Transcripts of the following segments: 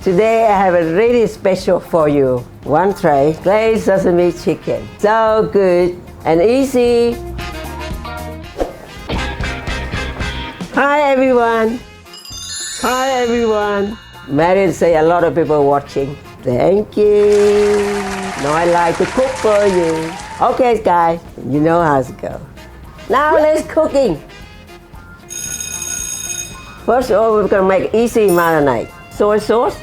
Today I have a really special for you. One tray glazed sesame chicken. So good and easy. Hi everyone. Hi everyone. Marion say a lot of people watching. Thank you. Now I like to cook for you. Okay guys, you know how to go. Now let's cooking. First of all, we're gonna make easy marinade. Soy sauce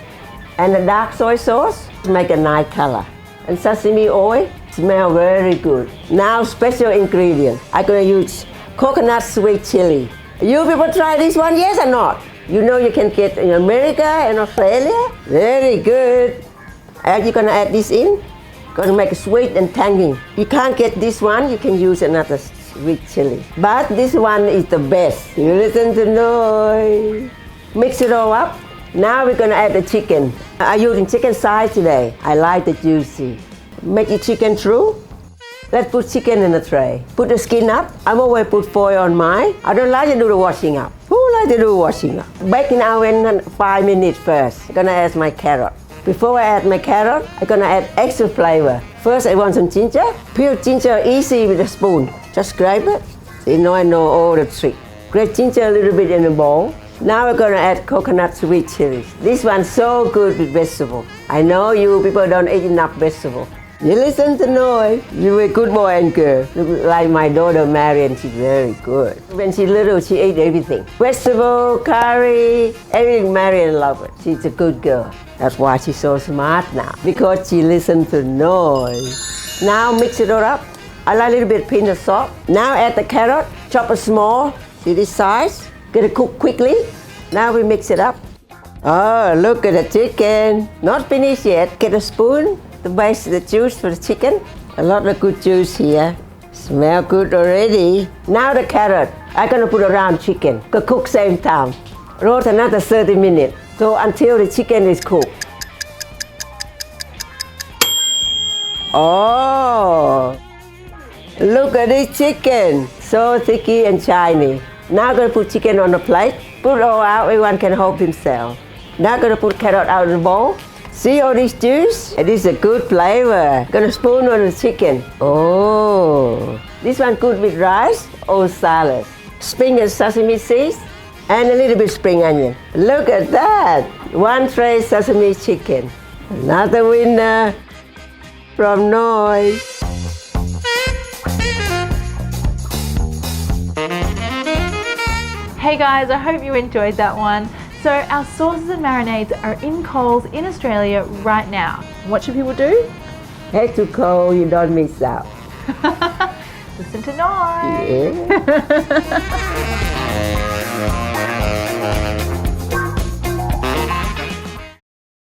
and the dark soy sauce make a nice color. And sesame oil smell very good. Now special ingredient. I'm gonna use coconut sweet chili. You people try this one, yes or not? You know you can get in America and Australia. Very good. And you're gonna add this in. Gonna make it sweet and tangy. You can't get this one, you can use another sweet chili. But this one is the best. You listen to noise. Mix it all up. Now we're gonna add the chicken. I'm using chicken size today. I like the juicy. Make the chicken through. Let's put chicken in the tray. Put the skin up. I'm always put foil on mine. I don't like to do the washing up. Who like to do washing up? Bake in oven 5 minutes first. I'm gonna add my carrot. Before I add my carrot, I'm gonna add extra flavor. First I want some ginger. Peel ginger easy with a spoon. Just grab it. You know I know all the trick. Grate ginger a little bit in a bowl. Now we're gonna add coconut sweet chili. This one's so good with vegetable. I know you people don't eat enough vegetable. You listen to noise. You're a good boy and girl. Like my daughter Marion, she's very good. When she's little, she ate everything. Vegetable, curry, everything. Marion loves it. She's a good girl. That's why she's so smart now. Because she listens to noise. Now mix it all up. I like a little bit of peanut salt. Now add the carrot. Chop it small. See this size? Get it cooked quickly. Now we mix it up. Oh, look at the chicken. Not finished yet. Get a spoon to waste the juice for the chicken. A lot of good juice here. Smell good already. Now the carrot. I'm gonna put around chicken. Cook same time. Roast another 30 minutes. So until the chicken is cooked. Oh, look at this chicken. So thicky and shiny. Now I'm gonna put chicken on the plate. Put it all out, everyone can help himself. Now I'm gonna put carrot out of the bowl. See all this juice? It is a good flavor. Gonna spoon on the chicken. Oh, this one good with rice or salad. Spring and sesame seeds and a little bit spring onion. Look at that. One tray sesame chicken. Another winner from Noise. Hey guys, I hope you enjoyed that one. So our sauces and marinades are in Coles in Australia right now. What should people do? Head to Coles, you don't miss out. Listen to noise. Yeah.